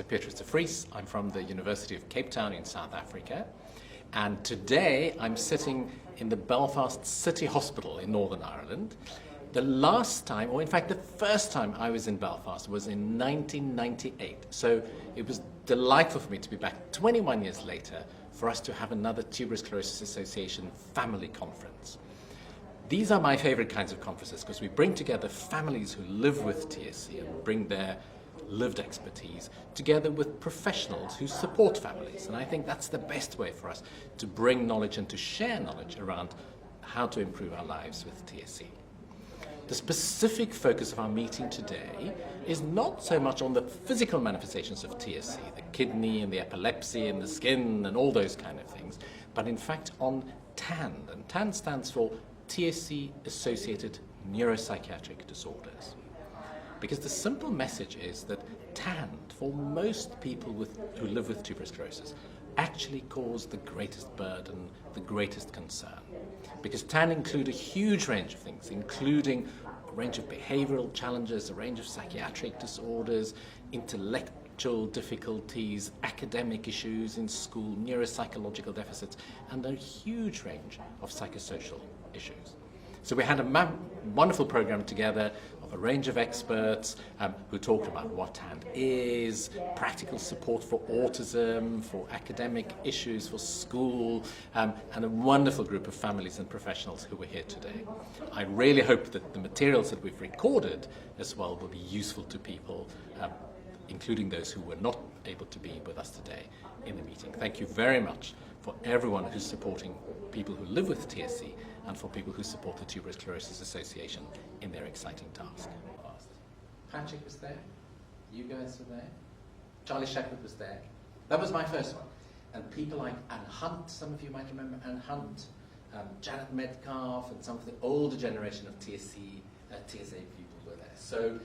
Petrus de Vries. I'm from the University of Cape Town in South Africa, and today I'm sitting in the Belfast City Hospital in Northern Ireland. The last time, or in fact the first time I was in Belfast was in 1998, so it was delightful for me to be back 21 years later for us to have another Tuberous Sclerosis Association family conference. These are my favorite kinds of conferences because we bring together families who live with TSC and bring their lived expertise together with professionals who support families. And I think that's the best way for us to bring knowledge and to share knowledge around how to improve our lives with TSC. The specific focus of our meeting today is not so much on the physical manifestations of TSC, the kidney and the epilepsy and the skin and all those kind of things, but in fact on TAND. And TAND stands for TSC-associated neuropsychiatric disorders. Because the simple message is that TAND, for most people who live with tuberous sclerosis, actually cause the greatest burden, the greatest concern. Because TAND include a huge range of things, including a range of behavioural challenges, a range of psychiatric disorders, intellectual difficulties, academic issues in school, neuropsychological deficits, and a huge range of psychosocial issues. So we had a wonderful program together of a range of experts who talked about what TAND is, practical support for autism, for academic issues, for school, and a wonderful group of families and professionals who were here today. I really hope that the materials that we've recorded as well will be useful to people, including those who were not able to be with us today in the meeting. Thank you very much for everyone who's supporting people who live with TSC and for people who support the Tuberous Sclerosis Association in their exciting task. Patrick was there, you guys were there, Charlie Shepherd was there. That was my first one. And people like Anne Hunt, some of you might remember Anne Hunt, Janet Metcalf, and some of the older generation of TSA people were there. So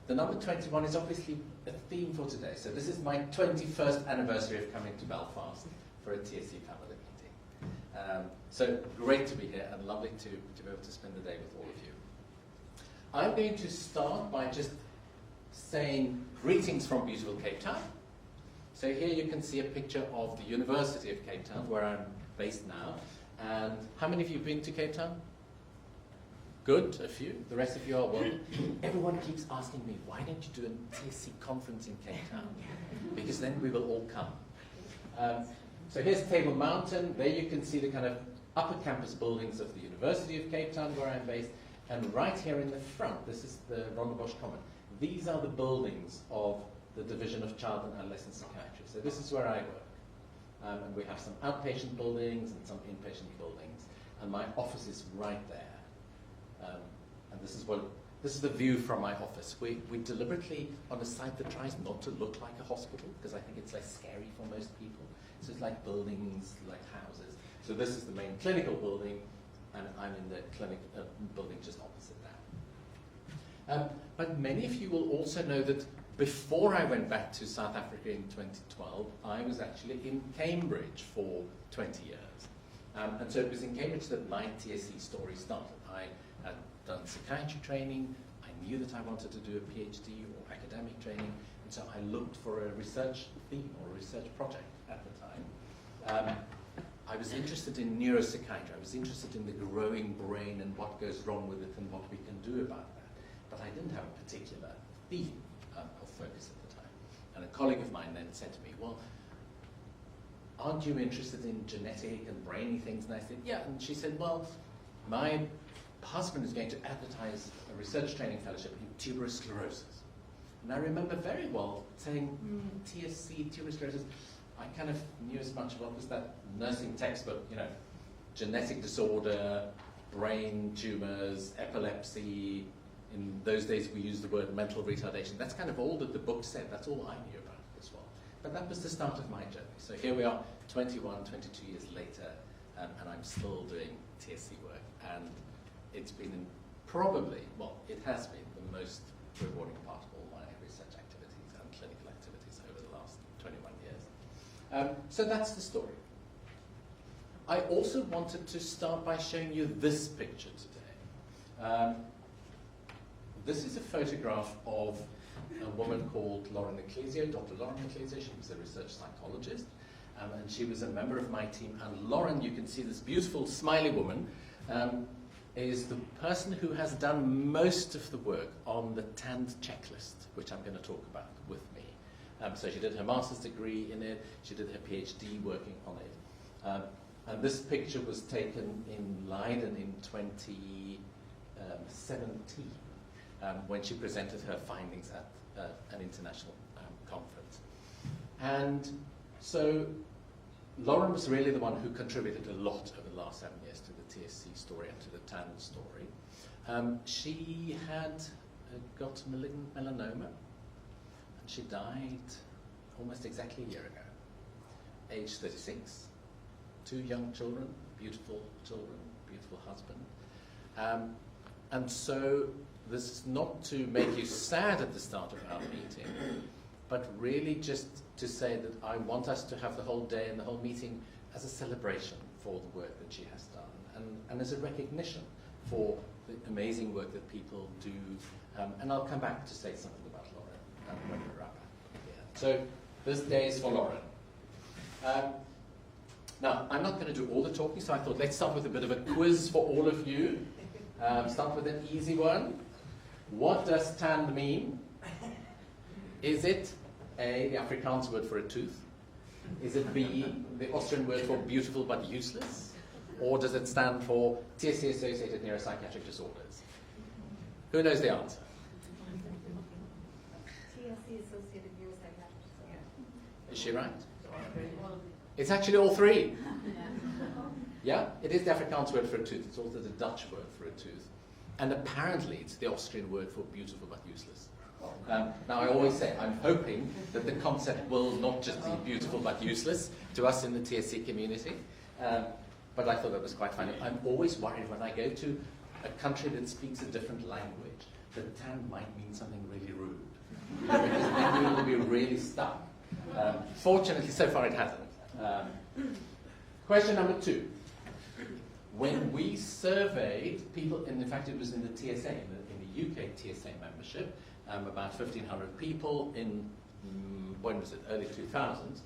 the number 21 is obviously a theme for today. So this is my 21st anniversary of coming to Belfast for a TSC family meeting. So great to be here and lovely to be able to spend the day with all of you. I'm going to start by just saying greetings from beautiful Cape Town. So here you can see a picture of the University of Cape Town, where I'm based now. And how many of you have been to Cape Town? Good, a few. The rest of you are well. Everyone keeps asking me, why don't you do a TSC conference in Cape Town? Because then we will all come. So here's Table Mountain. There you can see the kind of upper campus buildings of the University of Cape Town, where I'm based. And right here in the front, this is the Rondebosch Common. These are the buildings of the Division of Child and Adolescent Psychiatry. So this is where I work. And we have some outpatient buildings and some inpatient buildings. And my office is right there. And this is the view from my office. We deliberately, on a site that tries not to look like a hospital, because I think it's less scary for most people. So it's like buildings, like houses. So this is the main clinical building, and I'm in the clinic building just opposite that. But many of you will also know that before I went back to South Africa in 2012, I was actually in Cambridge for 20 years. And so it was in Cambridge that my TSC story started. I had done psychiatry training. I knew that I wanted to do a PhD or academic training, and so I looked for a research theme or a research project at the time. I was interested in neuropsychiatry. I was interested in the growing brain and what goes wrong with it and what we can do about that. But I didn't have a particular theme of focus at the time. And a colleague of mine then said to me, well, aren't you interested in genetic and brainy things? And I said, yeah. And she said, well, my husband is going to advertise a research training fellowship in tuberous sclerosis. And I remember very well saying, TSC, tuberous sclerosis, I kind of knew as much about was that nursing textbook, you know, genetic disorder, brain tumors, epilepsy. In those days we used the word mental retardation. That's kind of all that the book said. That's all I knew about as well. But that was the start of my journey. So here we are, 21, 22 years later, and I'm still doing TSC work. And it's been probably, well, it has been the most rewarding part of all my research activities and clinical activities over the last 21 years. So that's the story. I also wanted to start by showing you this picture today. This is a photograph of a woman called Loren Leclezio, Dr. Loren Leclezio. She was a research psychologist, and she was a member of my team. And Loren, you can see this beautiful smiley woman, is the person who has done most of the work on the TAND checklist, which I'm going to talk about with me. So she did her master's degree in it, she did her PhD working on it. And this picture was taken in Leiden in 2017, when she presented her findings at an international conference. And so Loren was really the one who contributed a lot over the last 7 years to the TSC story and to the TAND story. She had got malignant melanoma, and she died almost exactly a year ago, age 36. 2 young children, beautiful husband. And so this is not to make you sad at the start of our meeting, but really just to say that I want us to have the whole day and the whole meeting as a celebration for the work that she has done, and as a recognition for the amazing work that people do. And I'll come back to say something about Loren when we wrap up. Yeah. So this day is for Loren. Now, I'm not going to do all the talking, so I thought let's start with a bit of a quiz for all of you. Start with an easy one. What does TAND mean? Is it A, the Afrikaans word for a tooth? Is it B, the Austrian word for beautiful but useless? Or does it stand for TSC-associated neuropsychiatric disorders? Who knows the answer? TSC-associated neuropsychiatric disorders. Is she right? It's actually all 3. Yeah, it is the Afrikaans word for a tooth. It's also the Dutch word for a tooth. And apparently it's the Austrian word for beautiful but useless. Now I always say, I'm hoping that the concept will not just be beautiful but useless to us in the TSC community. But I thought that was quite funny. I'm always worried when I go to a country that speaks a different language, that TAND might mean something really rude. Because then we will be really stuck. Fortunately, so far it hasn't. Question number 2. When we surveyed people, and in fact it was in the TSA, in the UK TSA membership, about 1,500 people in, when was it, early 2000s,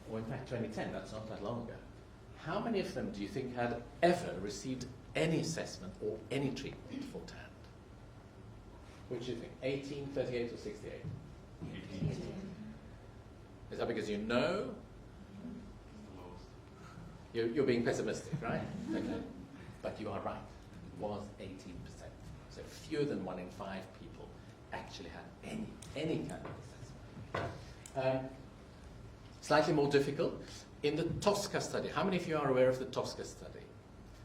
or in fact 2010, that's not that long ago. How many of them do you think had ever received any assessment or any treatment for TAND? Which do you think, 18, 38 or 68? 18. Is that because you know? You're being pessimistic, right? Okay. But you are right. It was 18%. So fewer than 1 in 5 people actually had any kind of assessment. Slightly more difficult. In the Tosca study, how many of you are aware of the Tosca study?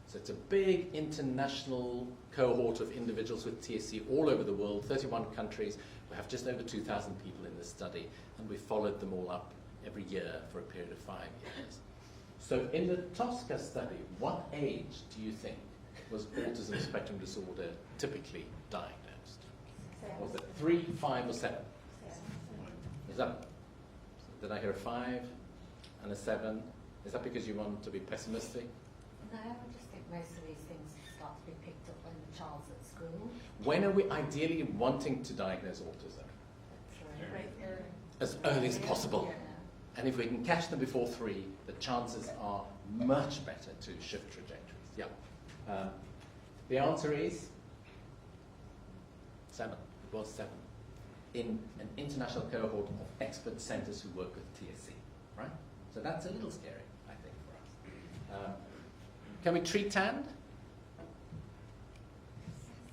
So it's a big international cohort of individuals with TSC all over the world, 31 countries. We have just over 2,000 people in this study, and we followed them all up every year for a period of 5 years. So in the Tosca study, what age do you think was autism spectrum disorder typically diagnosed? 7. Was it 3, 5, or 7? 7. Is that, did I hear a 5 and a 7? Is that because you want to be pessimistic? No, I just think most of these things start to be picked up when the child's at school. When are we ideally wanting to diagnose autism? As early as possible. Yeah. And if we can catch them before 3, the chances are much better to shift trajectories. Yeah. The answer is 7. It was 7. In an international cohort of expert centers who work with TSC, right? So that's a little scary, I think, for us. Can we treat TAND?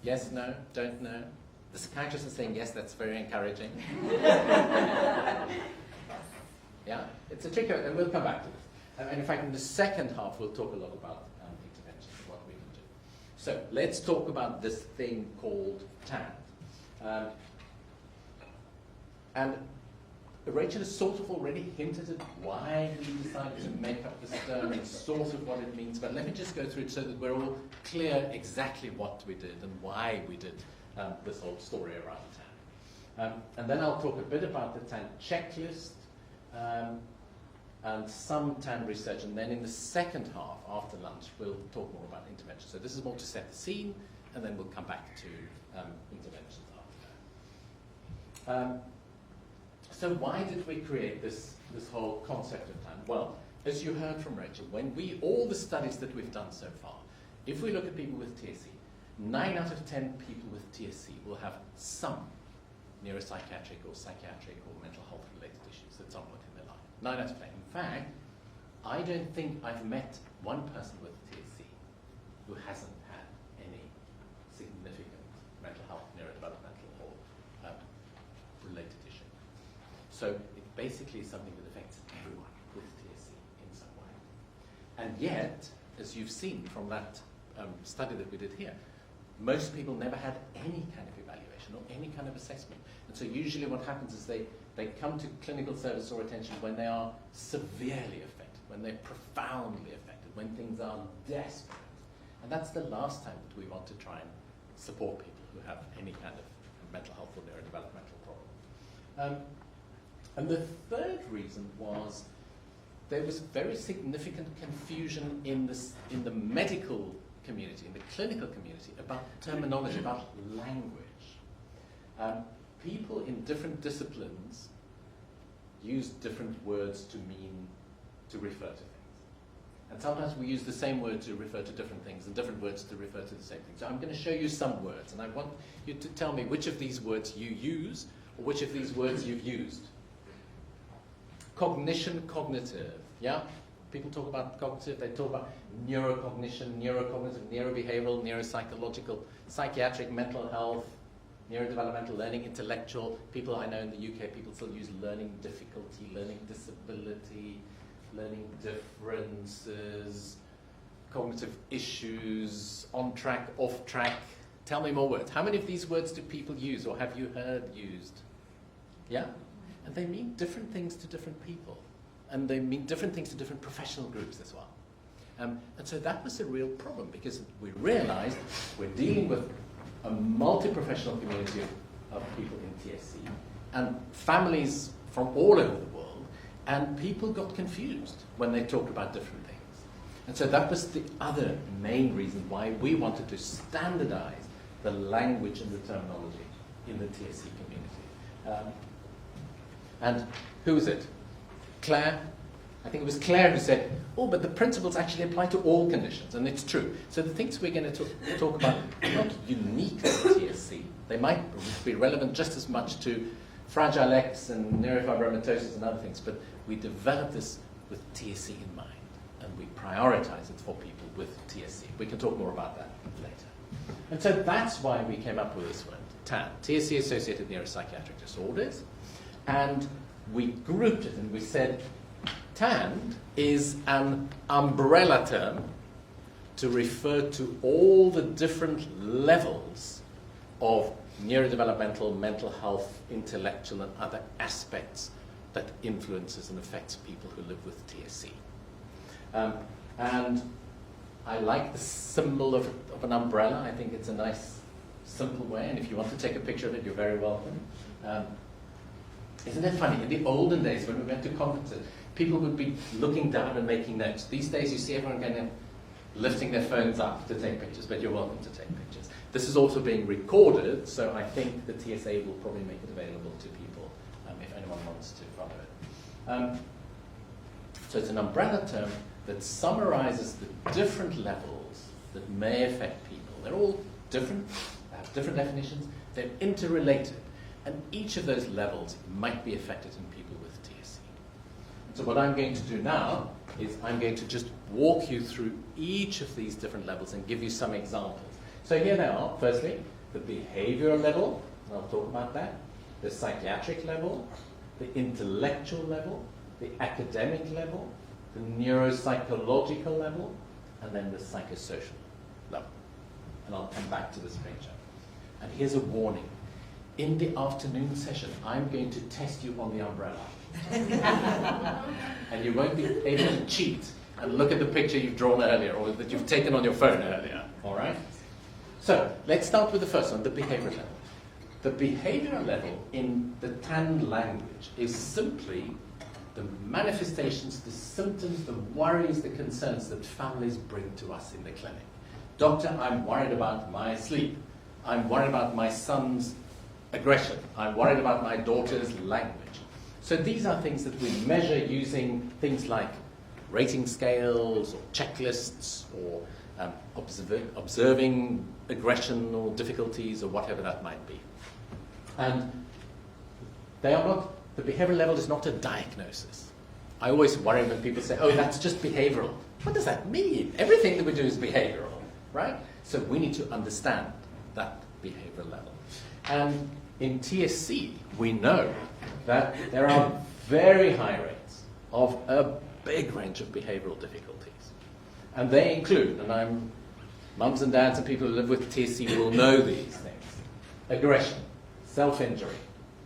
Yes, no, don't know. The psychiatrists are saying yes, that's very encouraging. Yeah, it's a tricky, and we'll come back to this. And in fact, in the second half, we'll talk a lot about interventions, what we can do. So let's talk about this thing called TAND. And Rachel has sort of already hinted at why we decided to make up this term and sort of what it means, but let me just go through it so that we're all clear exactly what we did and why we did this whole story around TAND. And then I'll talk a bit about the TAND checklist, and some TAND research, and then in the second half, after lunch, we'll talk more about intervention. So this is more to set the scene, and then we'll come back to interventions after So why did we create this whole concept of TAND? Well, as you heard from Rachel, all the studies that we've done so far, if we look at people with TSC, 9 out of 10 people with TSC will have some neuropsychiatric or psychiatric or mental health related issues at some point in their life. 9 out of 10. In fact, I don't think I've met one person with TSC who hasn't had any significant mental health, neurodevelopmental or related issue. So it basically is something that affects everyone with TSC in some way. And yet, as you've seen from that study that we did here, most people never had any kind of evaluation or any kind of assessment. And so usually what happens is they come to clinical service or attention when they are severely affected, when they're profoundly affected, when things are desperate. And that's the last time that we want to try and support people who have any kind of mental health or neurodevelopmental problem. And the third reason was there was very significant confusion in the medical community, in the clinical community, about terminology, about language. People in different disciplines use different words to refer to things. And sometimes we use the same word to refer to different things and different words to refer to the same thing. So I'm going to show you some words, and I want you to tell me which of these words you use or which of these words you've used. Cognition, cognitive, yeah? People talk about cognitive, they talk about neurocognition, neurocognitive, neurobehavioral, neuropsychological, psychiatric, mental health, neurodevelopmental, learning, intellectual. People I know in the UK, people still use learning difficulty, learning disability, learning differences, cognitive issues, on track, off track. Tell me more words. How many of these words do people use or have you heard used? Yeah? And they mean different things to different people. And they mean different things to different professional groups as well. And so that was a real problem because we realized we're dealing with a multi-professional community of people in TSC and families from all over the world, and people got confused when they talked about different things. And so that was the other main reason why we wanted to standardize the language and the terminology in the TSC community. And who was it? Claire? I think it was Claire who said, oh, but the principles actually apply to all conditions, and it's true. So the things we're going to talk about are not unique to TSC. They might be relevant just as much to Fragile X and neurofibromatosis and other things, but we developed this with TSC in mind, and we prioritize it for people with TSC. We can talk more about that later. And so that's why we came up with this word, TAND, TSC-associated neuropsychiatric disorders, and we grouped it and we said TAND is an umbrella term to refer to all the different levels of neurodevelopmental, mental health, intellectual and other aspects that influences and affects people who live with TSC. And I like the symbol of an umbrella. I think it's a nice, simple way, and if you want to take a picture of it, you're very welcome. Isn't it funny? In the olden days, when we went to conferences, people would be looking down and making notes. These days, you see everyone kind of lifting their phones up to take pictures, but you're welcome to take pictures. This is also being recorded, so I think the TSA will probably make it available to people if anyone wants to follow it. So it's an umbrella term that summarizes the different levels that may affect people. They're all different, they have different definitions, they're interrelated. And each of those levels might be affected in people with TSC. So what I'm going to do now is I'm going to just walk you through each of these different levels and give you some examples. So here they are. Firstly, the behavioral level, and I'll talk about that, the psychiatric level, the intellectual level, the academic level, the neuropsychological level, and then the psychosocial level. And I'll come back to this picture. And here's a warning. In the afternoon session, I'm going to test you on the umbrella. And you won't be able to cheat and look at the picture you've drawn earlier or that you've taken on your phone earlier. All right? So let's start with the first one, the behavioral level. The behavioral level in the TAND language is simply the manifestations, the symptoms, the worries, the concerns that families bring to us in the clinic. Doctor, I'm worried about my sleep. I'm worried about my son's aggression. I'm worried about my daughter's language. So these are things that we measure using things like rating scales or checklists or observing aggression or difficulties or whatever that might be. And they are not, the behavioral level is not a diagnosis. I always worry when people say, oh, that's just behavioral. What does that mean? Everything that we do is behavioral, right? So we need to understand that behavioral level. And in TSC, we know that there are very high rates of a big range of behavioral difficulties. And they include, and mums and dads and people who live with TSC will know these things: aggression, self-injury,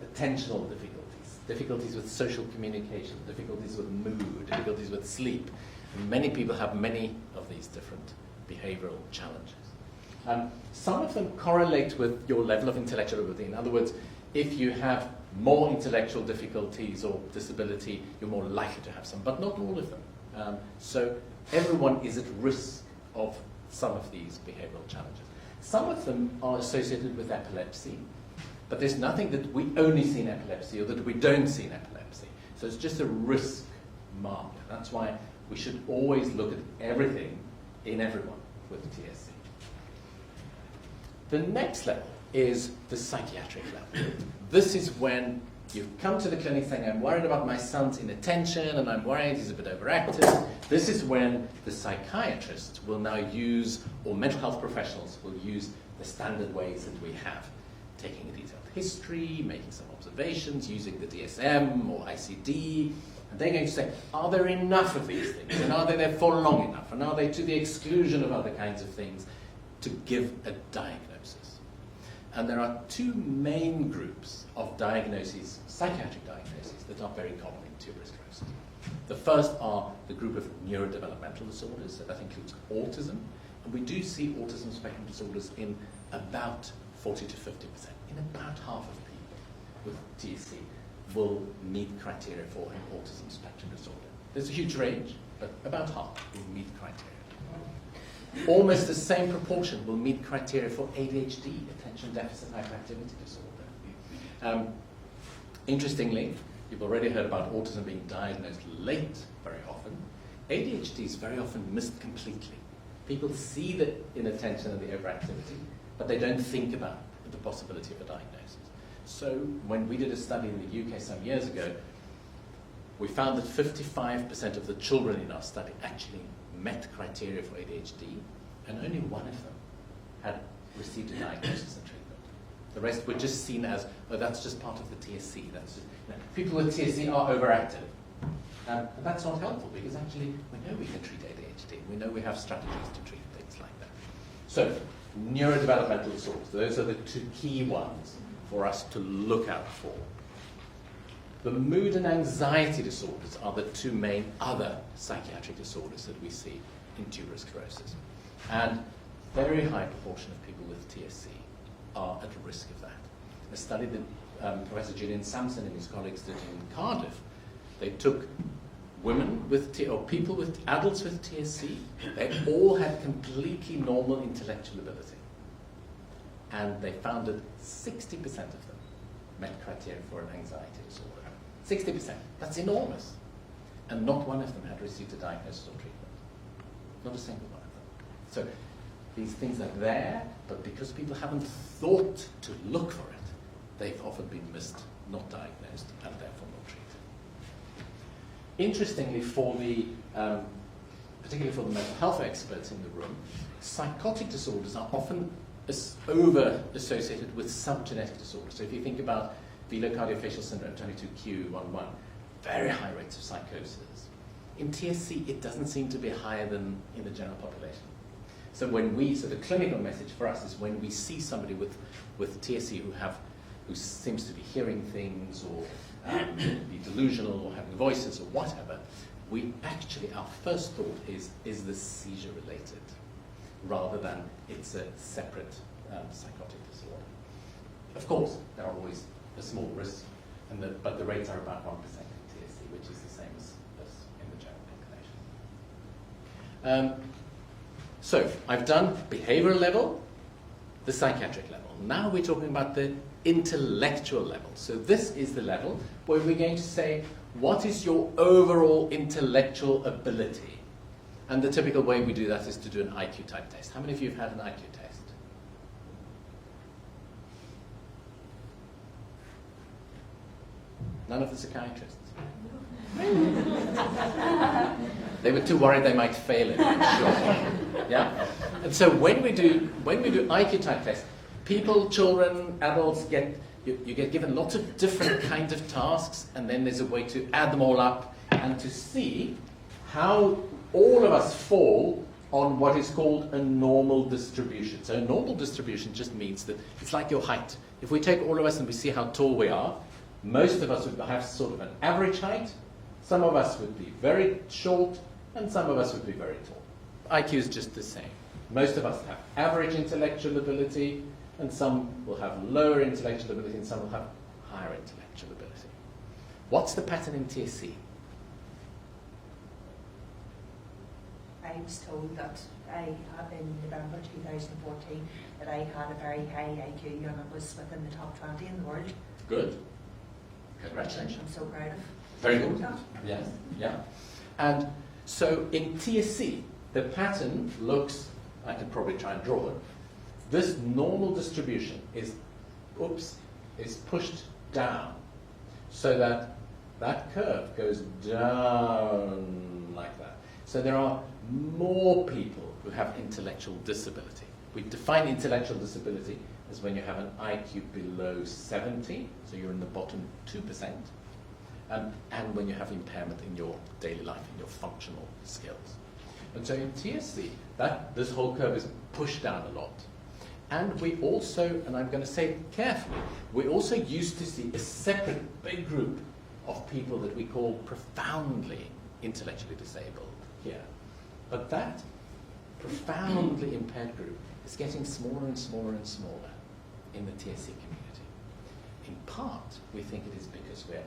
attentional difficulties, difficulties with social communication, difficulties with mood, difficulties with sleep. And many people have many of these different behavioral challenges. Some of them correlate with your level of intellectual ability. In other words, if you have more intellectual difficulties or disability, you're more likely to have some, but not all of them. So everyone is at risk of some of these behavioral challenges. Some of them are associated with epilepsy, but there's nothing that we only see in epilepsy or that we don't see in epilepsy. So it's just a risk marker. That's why we should always look at everything in everyone with TSC. The next level is the psychiatric level. This is when you come to the clinic saying, I'm worried about my son's inattention and I'm worried he's a bit overactive. This is when the psychiatrist will now use, or mental health professionals will use the standard ways that we have. Taking a detailed history, making some observations, using the DSM or ICD. And they're going to say, are there enough of these things? And are they there for long enough? And are they to the exclusion of other kinds of things to give a diagnosis? And there are two main groups of diagnoses, psychiatric diagnoses, that are very common in tuberous sclerosis. The first are the group of neurodevelopmental disorders, so that includes autism. And we do see autism spectrum disorders in about 40 to 50%. In about half of people with TSC will meet criteria for an autism spectrum disorder. There's a huge range, but about half will meet criteria. Almost the same proportion will meet criteria for ADHD, attention deficit hyperactivity disorder. Interestingly, you've already heard about autism being diagnosed late very often. ADHD is very often missed completely. People see the inattention and the overactivity, but they don't think about the possibility of a diagnosis. So when we did a study in the UK some years ago, we found that 55% of the children in our study actually met criteria for ADHD, and only one of them had received a diagnosis and treatment. The rest were just seen as, oh, that's just part of the TSC. That's just, people with TSC are overactive. And that's not helpful, because actually we know we can treat ADHD. We know we have strategies to treat things like that. So, neurodevelopmental disorders, those are the two key ones for us to look out for. The mood and anxiety disorders are the two main other psychiatric disorders that we see in tuberous sclerosis. And a very high proportion of people with TSC are at risk of that. A study that Professor Gillian Sampson and his colleagues did in Cardiff, they took women with people with adults with TSC, they all had completely normal intellectual ability. And they found that 60% of them met criteria for an anxiety disorder. 60%. That's enormous. And not one of them had received a diagnosis or treatment. Not a single one of them. So these things are there, but because people haven't thought to look for it, they've often been missed, not diagnosed, and therefore not treated. Interestingly, particularly for the mental health experts in the room, psychotic disorders are often over-associated with subgenetic disorders. So if you think about velocardiofacial syndrome, 22q11, very high rates of psychosis. In TSC, it doesn't seem to be higher than in the general population. So the clinical message for us is when we see somebody with TSC who seems to be hearing things or be delusional or having voices or whatever, our first thought is this seizure related, rather than it's a separate psychotic disorder. Of course, there are always a small risk, but the rates are about 1% in TSC, which is the same as in the general population. So I've done behavioral level, the psychiatric level. Now we're talking about the intellectual level. So this is the level where we're going to say, what is your overall intellectual ability? And the typical way we do that is to do an IQ type test. How many of you have had an IQ test? None of the psychiatrists. They were too worried they might fail it. Sure. Yeah? And so when we do IQ type tests, people, children, adults you get given lots of different kinds of tasks, and then there's a way to add them all up and to see how all of us fall on what is called a normal distribution. So a normal distribution just means that it's like your height. If we take all of us and we see how tall we are, most of us would have sort of an average height, some of us would be very short, and some of us would be very tall. IQ is just the same. Most of us have average intellectual ability, and some will have lower intellectual ability, and some will have higher intellectual ability. What's the pattern in TSC? I was told that in November 2014 that I had a very high IQ and it was within the top 20 in the world. Good. Congratulations. I'm so proud of. Very good. Yes. Yeah. And so in TSC, the pattern looks, I can probably try and draw it. This normal distribution is pushed down so that that curve goes down like that. So there are more people who have intellectual disability. We define intellectual disability as when you have an IQ below 70, so you're in the bottom 2%, and when you have impairment in your daily life, in your functional skills. And so in TSC, this whole curve is pushed down a lot. And we also, and I'm going to say it carefully, we also used to see a separate big group of people that we call profoundly intellectually disabled here. But that profoundly impaired group is getting smaller and smaller and smaller in the TSC community. In part, we think it is because we're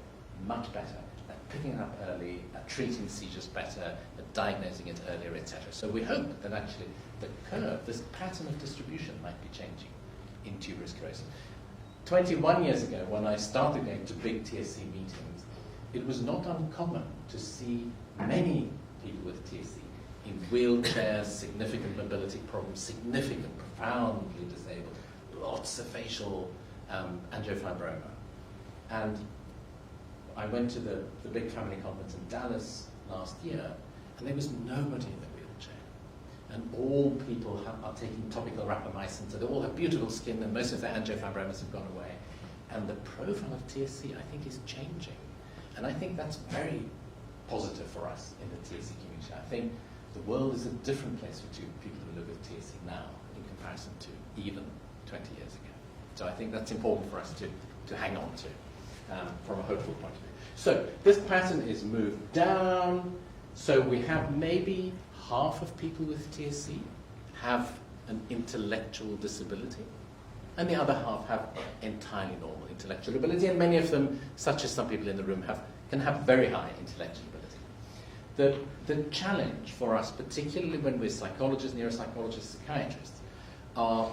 much better at picking it up early, at treating seizures better, at diagnosing it earlier, etc. So we hope that actually the curve, this pattern of distribution, might be changing in tuberous sclerosis. 21 years ago, when I started going to big TSC meetings, it was not uncommon to see many people with TSC in wheelchairs, significant mobility problems, significant, profoundly disabled, lots of facial angiofibroma. And I went to the big family conference in Dallas last year, and there was nobody in the wheelchair. And all people are taking topical rapamycin, so they all have beautiful skin, and most of their angiofibromas have gone away. And the profile of TSC, I think, is changing. And I think that's very positive for us in the TSC community. I think the world is a different place for people who live with TSC now in comparison to even 20 years ago. So I think that's important for us to hang on to from a hopeful point of view. So this pattern is moved down. So we have maybe half of people with TSC have an intellectual disability, and the other half have entirely normal intellectual ability, and many of them, such as some people in the room, can have very high intellectual ability. The challenge for us, particularly when we're psychologists, neuropsychologists, psychiatrists, are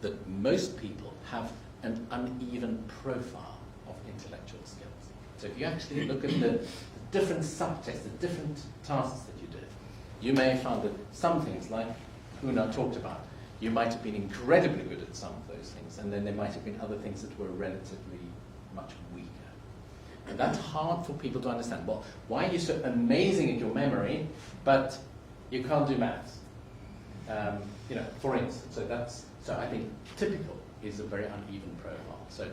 that most people have an uneven profile of intellectual skills. So if you actually look at the different subtests, the different tasks that you did, you may have found that some things, like Una talked about, you might have been incredibly good at some of those things, and then there might have been other things that were relatively much weaker. And that's hard for people to understand. Well, why are you so amazing at your memory, but you can't do maths? For instance. So I think typical is a very uneven profile. So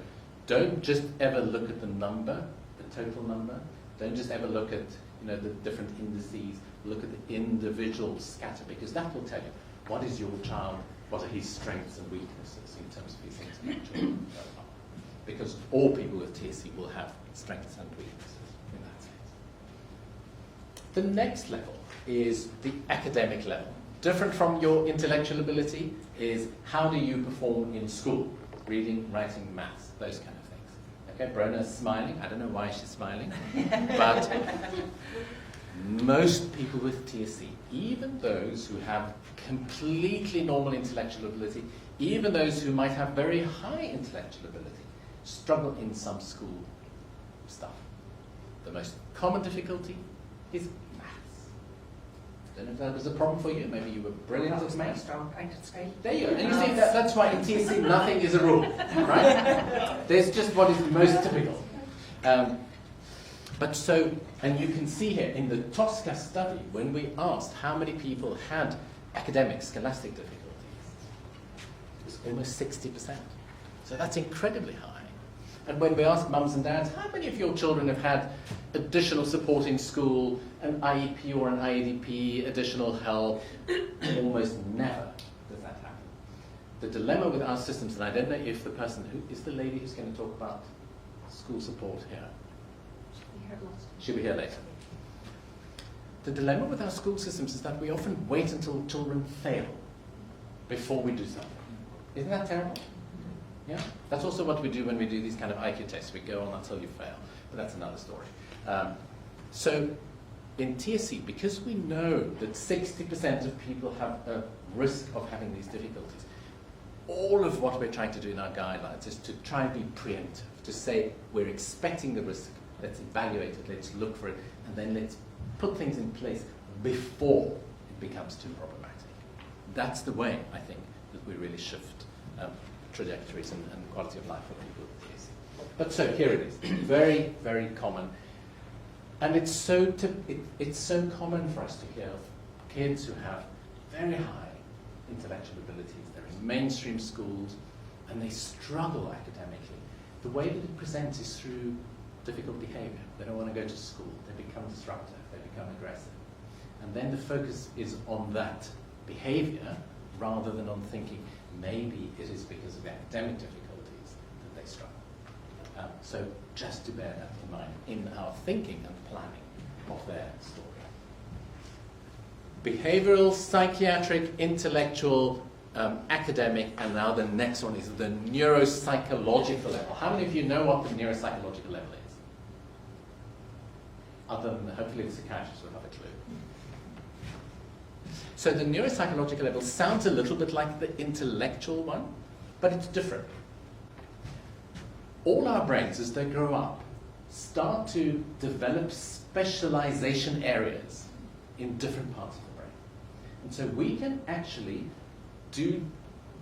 don't just ever look at the number, the total number. Don't just ever look at the different indices. Look at the individual scatter, because that will tell you what is your child, what are his strengths and weaknesses in terms of his intellectual profile. Because all people with TSC will have strengths and weaknesses in that sense. The next level is the academic level. Different from your intellectual ability is how do you perform in school? Reading, writing, maths, those kind of things. Okay, Brona's smiling. I don't know why she's smiling. But most people with TSC, even those who have completely normal intellectual ability, even those who might have very high intellectual ability, struggle in some school stuff. The most common difficulty is maths. I don't know if that was a problem for you. Maybe you were brilliant at maths. Strong point at school. There you go. And you see, that's why in TSC nothing is a rule, right? There's just what is most typical. But so, and you can see here in the Tosca study, when we asked how many people had academic, scholastic difficulties, it was almost 60%. So that's incredibly high. And when we asked mums and dads, how many of your children have had additional support in school, an IEP or an IEDP, additional help, almost never does that happen. The dilemma with our systems, and I don't know if the person, who is the lady who's going to talk about school support here? She'll be here later. The dilemma with our school systems is that we often wait until children fail before we do something. Isn't that terrible? Yeah? That's also what we do when we do these kind of IQ tests. We go on until you fail. But that's another story. So in TSC, because we know that 60% of people have a risk of having these difficulties, all of what we're trying to do in our guidelines is to try and be preemptive, to say we're expecting the risk, let's evaluate it, let's look for it, and then let's put things in place before it becomes too problematic. That's the way, I think, that we really shift trajectories and quality of life for people with TSC. But so here it is, very, very common. And it's so common for us to hear of kids who have very high intellectual abilities. They're in mainstream schools, and they struggle academically. The way that it presents is through difficult behavior. They don't want to go to school. They become disruptive. They become aggressive. And then the focus is on that behavior rather than on thinking maybe it is because of academic difficulties that they struggle. So just to bear that in mind in our thinking and planning of their story. Behavioral, psychiatric, intellectual, academic, and now the next one is the neuropsychological level. How many of you know what the neuropsychological level is? Other than hopefully the psychiatrists will have a clue. So the neuropsychological level sounds a little bit like the intellectual one, but it's different. All our brains, as they grow up, start to develop specialization areas in different parts of the brain. And so we can actually do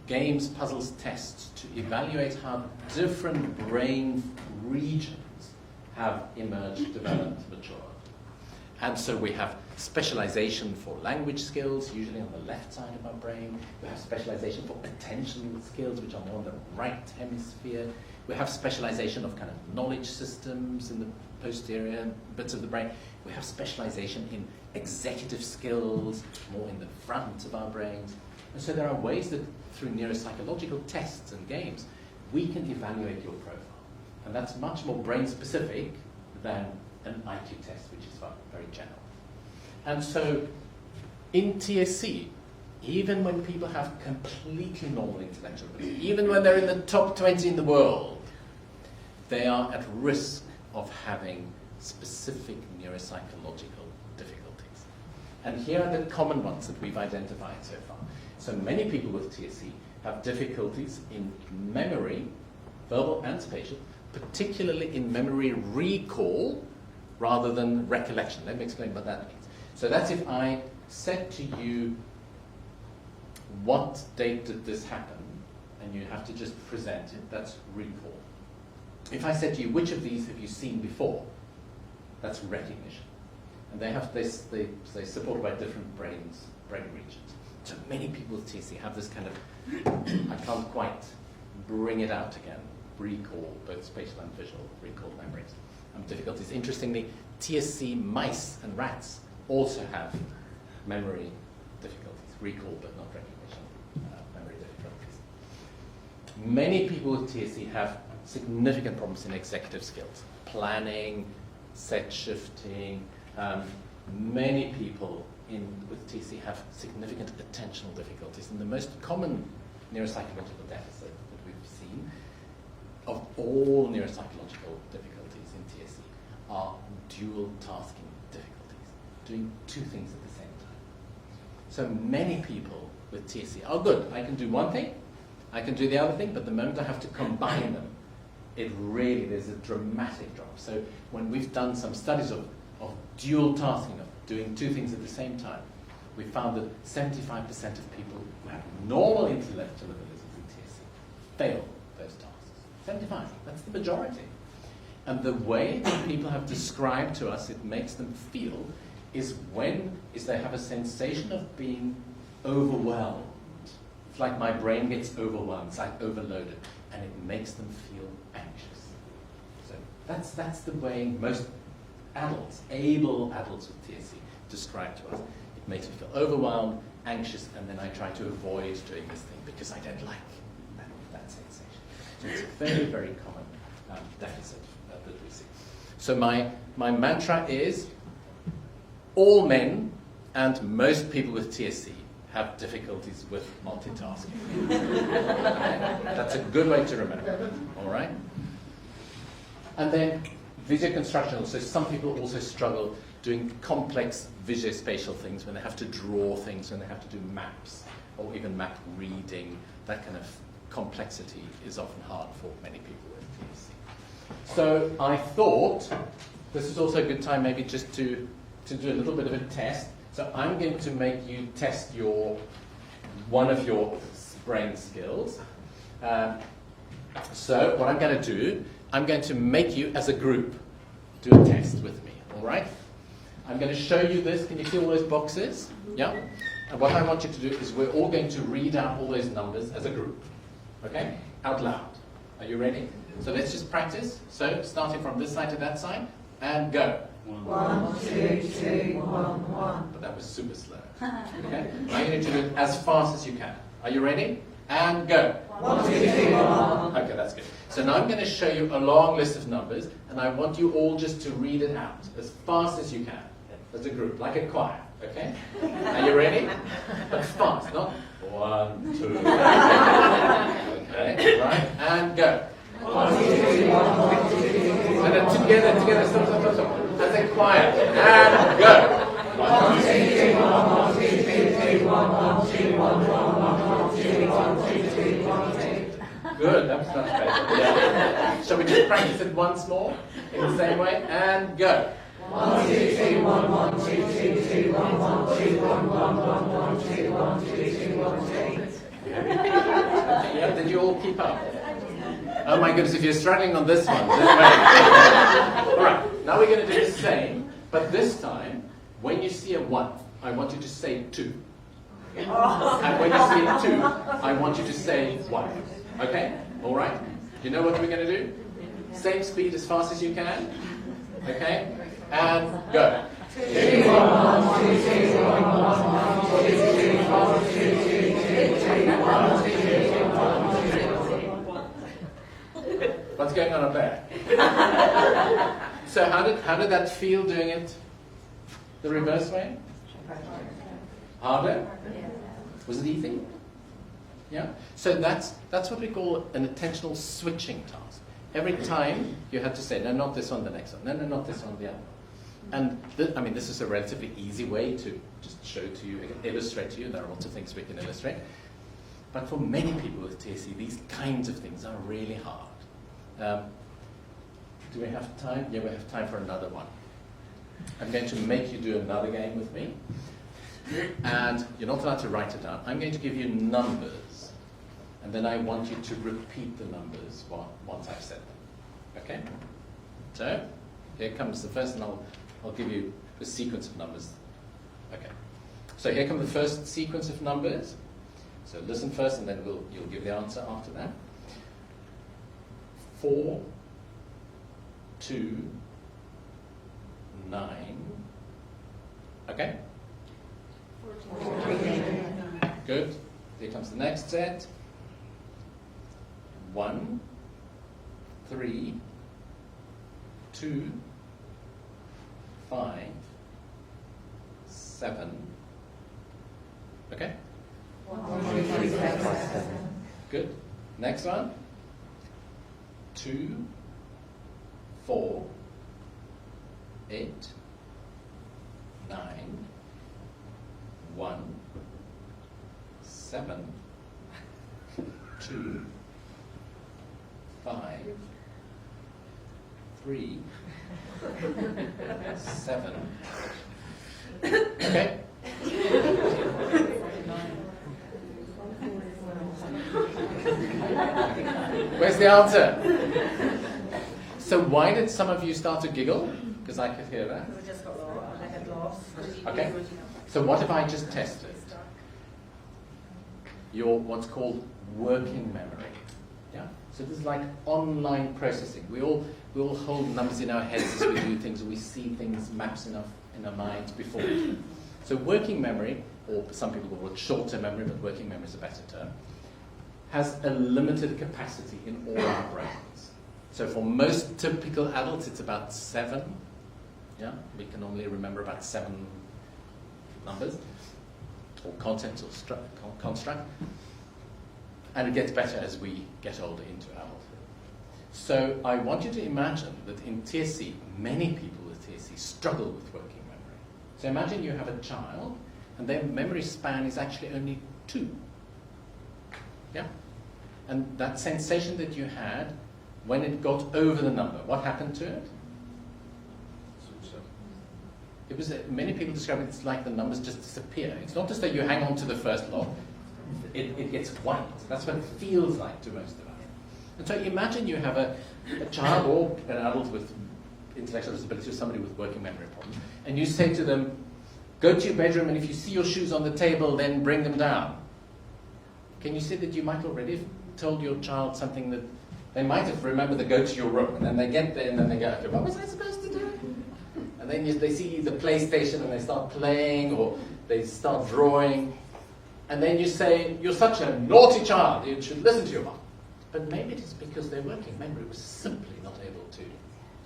games, puzzles, tests to evaluate how different brain regions have emerged, developed, matured. And so we have specialization for language skills, usually on the left side of our brain. We have specialization for attention skills, which are more in the right hemisphere. We have specialization of kind of knowledge systems in the posterior bits of the brain. We have specialization in executive skills, more in the front of our brains. And so there are ways that through neuropsychological tests and games, we can evaluate your profile. And that's much more brain specific than an IQ test, which is very general. And so in TSC, even when people have completely normal intellectual ability, even when they're in the top 20 in the world, they are at risk of having specific neuropsychological difficulties. And here are the common ones that we've identified so far. So many people with TSC have difficulties in memory, verbal and spatial, particularly in memory recall rather than recollection. Let me explain what that means. So that's if I said to you, what date did this happen? And you have to just present it, that's recall. If I said to you, which of these have you seen before? That's recognition. And they have this, they're supported by different brain regions. So many people with TSC have this kind of, I can't quite bring it out again, recall, both spatial and visual recall memories. Difficulties. Interestingly, TSC mice and rats also have memory difficulties, recall but not recognition, memory difficulties. Many people with TSC have significant problems in executive skills, planning, set shifting. Many people with TSC have significant attentional difficulties, and the most common neuropsychological deficit that we've seen of all neuropsychological difficulties in TSC are dual tasking difficulties, doing two things at the same time. So many people with TSC are good. I can do one thing, I can do the other thing, but the moment I have to combine them, there's a dramatic drop. So when we've done some studies of dual tasking, of doing two things at the same time, we found that 75% of people who have normal intellectual abilities in TSC fail those tasks. 75, that's the majority. And the way that people have described to us it makes them feel is they have a sensation of being overwhelmed. It's like my brain gets overwhelmed, it's like overloaded, and it makes them feel anxious. So that's the way most adults, able adults with TSC, describe to us. It makes me feel overwhelmed, anxious, and then I try to avoid doing this thing because I don't like that sensation. So it's a very, very common deficit that we see. So my mantra is, all men and most people with TSC have difficulties with multitasking. That's a good way to remember, all right? And then visual construction. So some people also struggle doing complex visuospatial things when they have to draw things, when they have to do maps, or even map reading. That kind of complexity is often hard for many people with TSC. So I thought this is also a good time maybe just to do a little bit of a test. So I'm going to make you test one of your brain skills. So what I'm going to do, I'm going to make you as a group do a test with me, all right? I'm going to show you this. Can you see all those boxes? Yeah? And what I want you to do is we're all going to read out all those numbers as a group, okay? Out loud. Are you ready? So let's just practice. So starting from this side to that side, and go. 1, 2, 2, 1, 1. But that was super slow. Okay? Now you need to do it as fast as you can. Are you ready? And go. 1, 2, 3, 1. Okay, that's good. So now I'm going to show you a long list of numbers, and I want you all just to read it out as fast as you can, as a group, like a choir. Okay? Are you ready? But fast, not 1, 2. Okay, right? And go. 1, 2, 3, 1, 1, 2, 3, 1. And then together, stop. As a choir. And go. 1, 2, 3, 1, 1, 2, 3, 1, 1, 2, 1, 1, 1, 2, 1, 2, 3, 1, 2. Good, that was much better. Yeah. Shall we just practice it once more in the same way? And go. 1, 2, 3, 1, 1, 2, 2, 2, 1, 1, 2, 1, 1, 1, 1, 2, 1, 2, 2, 1, 2. Yeah, did you all keep up? Oh my goodness, if you're struggling on this one, just wait. All right, now we're going to do the same, but this time, when you see a 1, I want you to say 2. And when you see 2, I want you to say 1. Okay? All right? You know what we're going to do? Same speed as fast as you can. Okay? And go. 2, 1, 1, 2, 2, 1, 1, 1, 2, 2, 1, 2, 2, 2, 1, 2, 2, 1, 2. What's going on up there? So how did that feel doing it the reverse way? Harder? Was it easy? Yeah? So that's what we call an attentional switching task. Every time you had to say, no, not this one, the next one. No, not this one, the other one. And this is a relatively easy way to just show to you, illustrate to you. There are lots of things we can illustrate. But for many people with TSC, these kinds of things are really hard. Do we have time? Yeah, we have time for another one. I'm going to make you do another game with me. And you're not allowed to write it down. I'm going to give you numbers. And then I want you to repeat the numbers once I've said them. Okay? So, here comes the first, and I'll give you a sequence of numbers. Okay. So here comes the first sequence of numbers. So listen first, and then you'll give the answer after that. 4, 2, 9. Okay? 14. Good. Here comes the next set. 1, 3, 2, 5, 7. Okay? 1, 2, 3, 4, 5, 7. Good. Next one. 2, 4, 8, 9, 1, 7, 2, 2, 5, 3, 7. Okay? Where's the answer? So why did some of you start to giggle? Because I could hear that. We just got lost. I had lost. Okay. So what if I just tested your what's called working memory? Yeah. So this is like online processing. We all hold numbers in our heads as we do things. We see things, maps in our minds before we do. So working memory, or some people call it short-term memory, but working memory is a better term, has a limited capacity in all our brains. So for most typical adults, it's about 7. Yeah, we can only remember about 7 numbers, or content, or construct. And it gets better as we get older into adulthood. So I want you to imagine that in TSC, many people with TSC struggle with working memory. So imagine you have a child, and their memory span is actually only 2. Yeah? And that sensation that you had when it got over the number, what happened to it? It was, many people describe it, it's like the numbers just disappear. It's not just that you hang on to the first lot, it gets white. That's what it feels like to most of us. And so imagine you have a child or an adult with intellectual disability or somebody with working memory problems, and you say to them, go to your bedroom, and if you see your shoes on the table, then bring them down. Can you see that you might already have told your child something that they might have remembered to go to your room, and then they get there and then they go, okay, what was I supposed to do? And then they see the PlayStation and they start playing, or they start drawing, and then you say, you're such a naughty child, you should listen to your mom. But maybe it is because their working memory was simply not able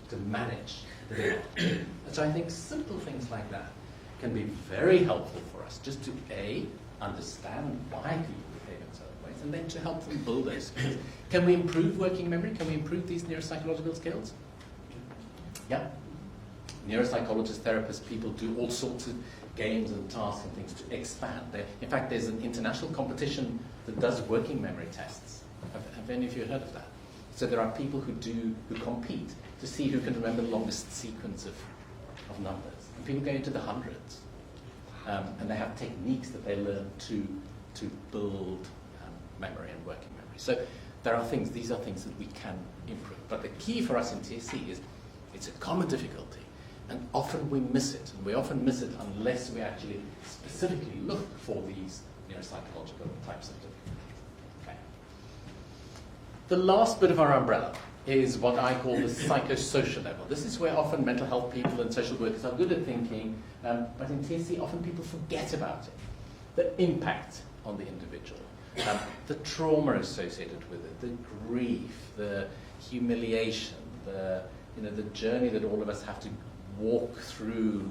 to manage the day. And so I think simple things like that can be very helpful for us, just to A, understand why people behave in certain ways, and then to help them build those skills. Can we improve working memory? Can we improve these neuropsychological skills? Yeah. Neuropsychologists, therapists, people do all sorts of games and tasks and things to expand. In fact, there's an international competition that does working memory tests. Have any of you heard of that? So there are people who compete to see who can remember the longest sequence of numbers. And people go into the hundreds. And they have techniques that they learn to build memory and working memory. So these are things that we can improve. But the key for us in TSC is it's a common difficulty. And often we miss it. And we often miss it unless we actually specifically look for these neuropsychological types of difficulties. Okay. The last bit of our umbrella is what I call the psychosocial level. This is where often mental health people and social workers are good at thinking, but in TSC often people forget about it. The impact on the individual, the trauma associated with it, the grief, the humiliation, the journey that all of us have to walk through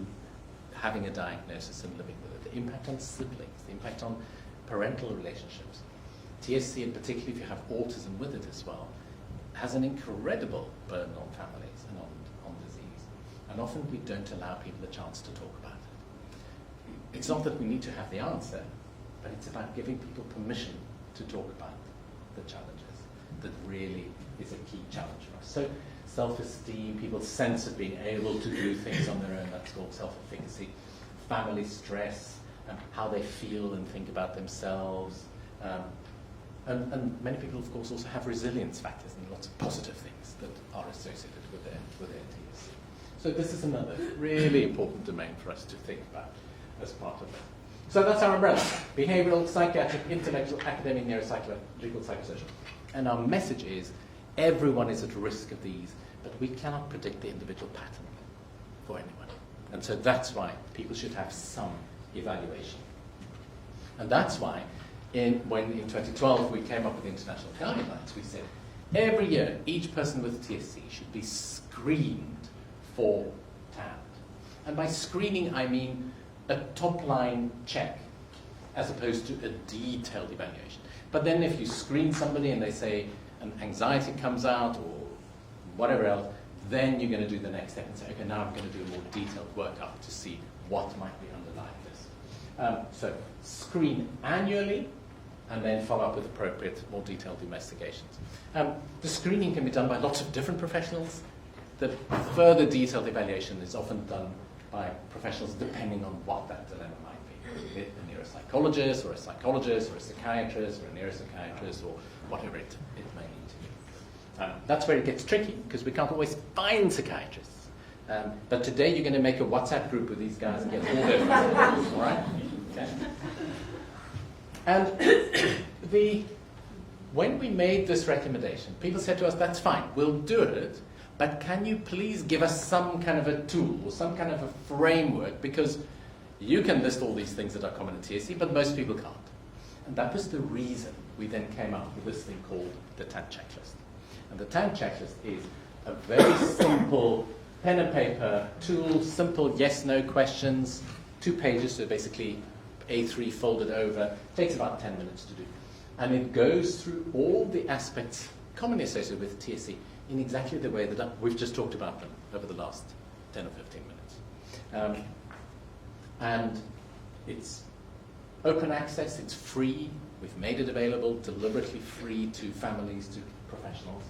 having a diagnosis and living with it, the impact on siblings, the impact on parental relationships. TSC, in particular, if you have autism with it as well, has an incredible burden on families and on disease. And often we don't allow people a chance to talk about it. It's not that we need to have the answer, but it's about giving people permission to talk about the challenges that really is a key challenge for us. So self-esteem, people's sense of being able to do things on their own, that's called self-efficacy, family stress, how they feel and think about themselves. And many people, of course, also have resilience factors and lots of positive things that are associated with their TSC. So this is another really important domain for us to think about as part of it. So that's our umbrella: behavioural, psychiatric, intellectual, academic, neuropsychological, psychosocial. And our message is, everyone is at risk of these, but we cannot predict the individual pattern for anyone. And so that's why people should have some evaluation. And that's why when in 2012 we came up with the international guidelines, we said every year each person with TSC should be screened for TAND. And by screening I mean a top-line check as opposed to a detailed evaluation. But then if you screen somebody and they say an anxiety comes out or whatever else, then you're going to do the next step and say, okay, now I'm going to do a more detailed workup to see what might be underlying this. So screen annually, and then follow up with appropriate, more detailed investigations. The screening can be done by lots of different professionals. The further detailed evaluation is often done by professionals depending on what that dilemma might be. A neuropsychologist, or a psychologist, or a psychiatrist, or a neuropsychiatrist, or whatever it may need to be. That's where it gets tricky, because we can't always find psychiatrists. But today you're going to make a WhatsApp group with these guys and get all their phone, all right? Okay. And when we made this recommendation, people said to us, that's fine, we'll do it, but can you please give us some kind of a tool or some kind of a framework, because you can list all these things that are common in TSC, but most people can't. And that was the reason we then came up with this thing called the TAND checklist. And the TAND checklist is a very simple pen and paper tool, simple yes-no questions, 2 pages, so basically A3 folded over, takes about 10 minutes to do. And it goes through all the aspects commonly associated with TSC in exactly the way that we've just talked about them over the last 10 or 15 minutes. And it's open access, it's free. We've made it available, deliberately free to families, to professionals.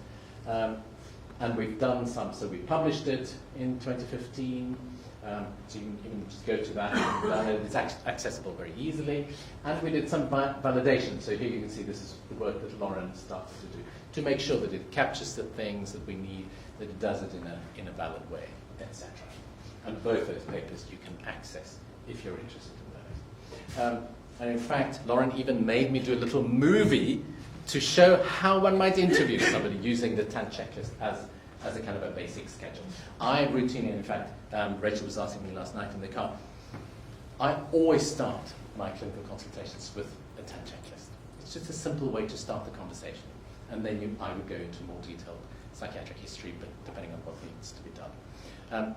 And we've done some, so we published it in 2015. So you can just go to that and it's accessible very easily. And we did some validation. So here you can see this is the work that Loren started to do to make sure that it captures the things that we need, that it does it in a valid way, etc. And both those papers you can access if you're interested in those. And in fact, Loren even made me do a little movie to show how one might interview somebody using the TAND checklist as a kind of a basic schedule. I routinely, in fact, Rachel was asking me last night in the car, I always start my clinical consultations with a TAND checklist. It's just a simple way to start the conversation. And then I would go into more detailed psychiatric history, but depending on what needs to be done.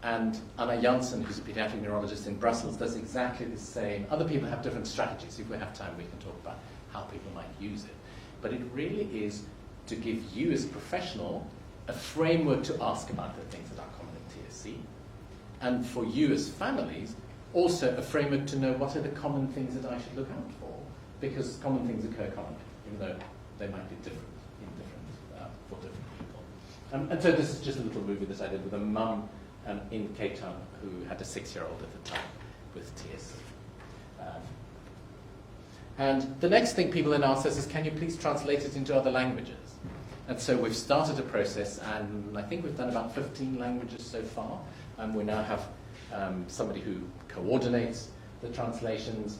And Anna Janssen, who's a pediatric neurologist in Brussels, does exactly the same. Other people have different strategies. If we have time, we can talk about how people might use it. But it really is to give you as a professional a framework to ask about the things that are common in TSC. And for you as families, also a framework to know what are the common things that I should look out for. Because common things occur commonly, even though they might be different for different people. And so this is just a little movie that I did with a mum in Cape Town who had a 6-year-old at the time with TSC. And the next thing people then ask us is, can you please translate it into other languages? And so we've started a process, and I think we've done about 15 languages so far. We now have somebody who coordinates the translations.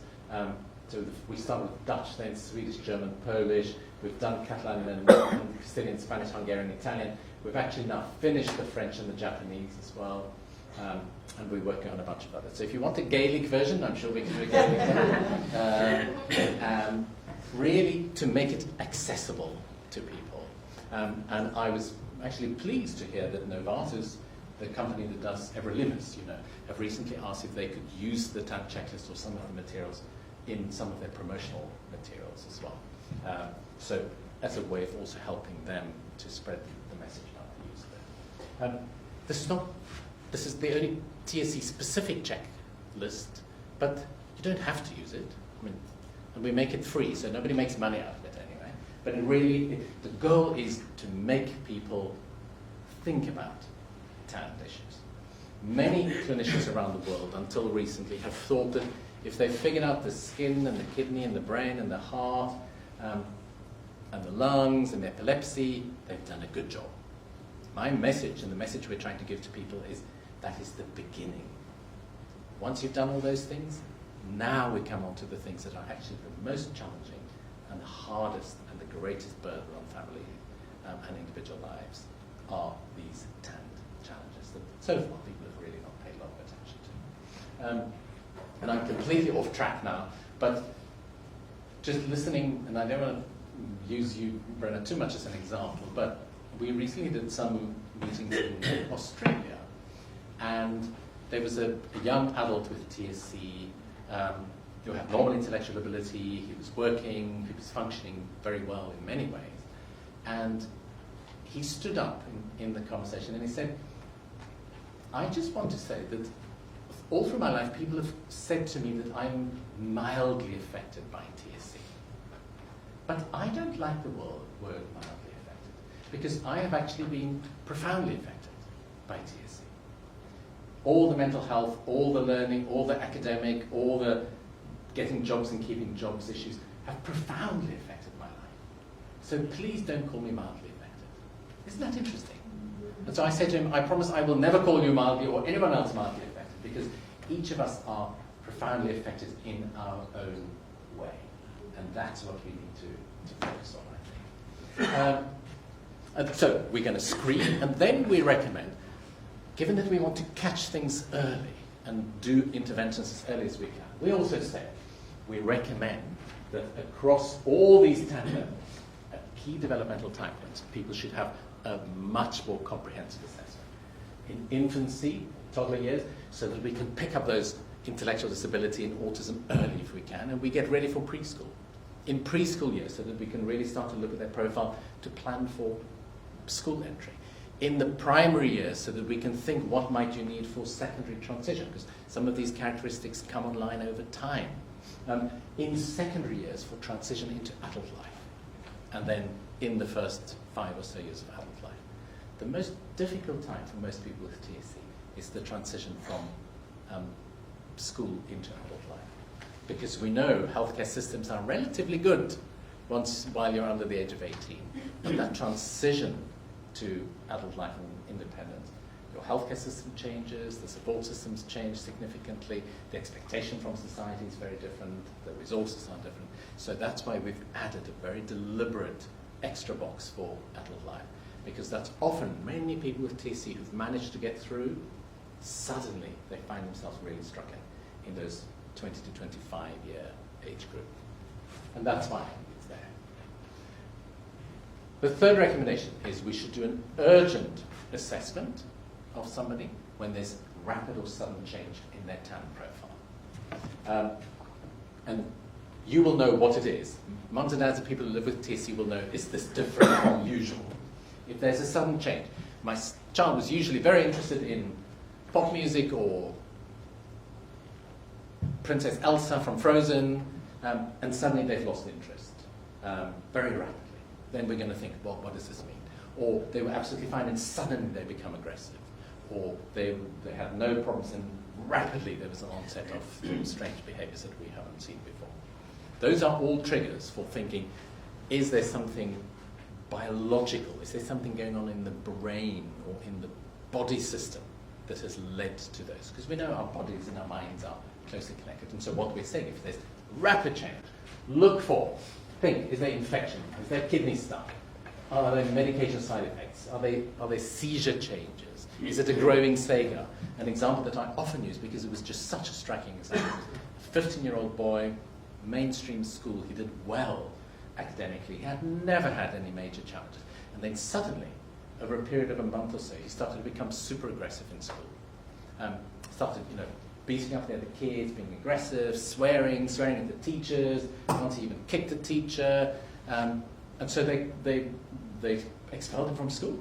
So we start with Dutch, then Swedish, German, Polish. We've done Catalan and Castilian, Spanish, Hungarian, Italian. We've actually now finished the French and the Japanese as well. And we're working on a bunch of others. So if you want a Gaelic version, I'm sure we can do a Gaelic version. Really to make it accessible to people. And I was actually pleased to hear that Novartis, the company that does everolimus, have recently asked if they could use the TAND checklist or some of the materials in some of their promotional materials as well. So as a way of also helping them to spread the message about the use of it. This is the only TSC specific checklist, but you don't have to use it. And we make it free, so nobody makes money out of it anyway. But the goal is to make people think about TAND issues. Many clinicians around the world, until recently, have thought that if they've figured out the skin and the kidney and the brain and the heart and the lungs and the epilepsy, they've done a good job. My message, and the message we're trying to give to people, is that is the beginning. Once you've done all those things, now we come on to the things that are actually the most challenging and the hardest and the greatest burden on family and individual lives are these TAND challenges that so far people have really not paid a lot of attention to. And I'm completely off track now, but just listening, and I don't want to use you, Brenna, too much as an example, but we recently did some meetings in Australia, and there was a young adult with TSC who had normal intellectual ability, he was working, he was functioning very well in many ways, and he stood up in the conversation and he said, I just want to say that all through my life people have said to me that I'm mildly affected by TSC. But I don't like the word mildly affected, because I have actually been profoundly affected by TSC. All the mental health, all the learning, all the academic, all the getting jobs and keeping jobs issues have profoundly affected my life. So please don't call me mildly affected. Isn't that interesting? And so I said to him, I promise I will never call you mildly or anyone else mildly affected, because each of us are profoundly affected in our own way. And that's what we need to focus on, I think. And so we're going to screen, and then we recommend, given that we want to catch things early and do interventions as early as we can, we also say we recommend that across all these TAND levels, at key developmental time points, people should have a much more comprehensive assessment. In infancy, toddler years, so that we can pick up those intellectual disability and autism early if we can, and we get ready for preschool. In preschool years, so that we can really start to look at their profile to plan for school entry. In the primary years, so that we can think what might you need for secondary transition, because some of these characteristics come online over time. In secondary years for transition into adult life, and then in the first 5 or so years of adult life. The most difficult time for most people with TSC is the transition from school into adult life, because we know healthcare systems are relatively good while you're under the age of 18, but that transition to adult life and independence, your healthcare system changes, the support systems change significantly, the expectation from society is very different, the resources are different. So that's why we've added a very deliberate extra box for adult life, because that's often many people with TSC who've managed to get through, suddenly they find themselves really struggling in those 20 to 25 year age group. And that's why it's there. The third recommendation is we should do an urgent assessment of somebody when there's rapid or sudden change in their TAND profile. And you will know what it is. Mums and dads of people who live with TSC will know, is this different from usual? If there's a sudden change. My child was usually very interested in pop music or Princess Elsa from Frozen, and suddenly they've lost interest very rapidly. Then we're going to think, well, what does this mean? Or they were absolutely fine and suddenly they become aggressive. Or they had no problems and rapidly there was an onset of strange behaviors that we haven't seen before. Those are all triggers for thinking, is there something biological? Is there something going on in the brain or in the body system that has led to those? Because we know our bodies and our minds are closely connected. And so what we're saying, if there's rapid change, look for, think, is there infection? Is there kidney stuff? Are there medication side effects? Are there seizure changes? Is it a growing SAGA? An example that I often use because it was just such a striking example. A 15-year-old boy, mainstream school, he did well academically. He had never had any major challenges. And then suddenly, over a period of a month or so, he started to become super aggressive in school. Started, beating up the other kids, being aggressive, swearing at the teachers, once he even kicked a teacher. And so they expelled him from school.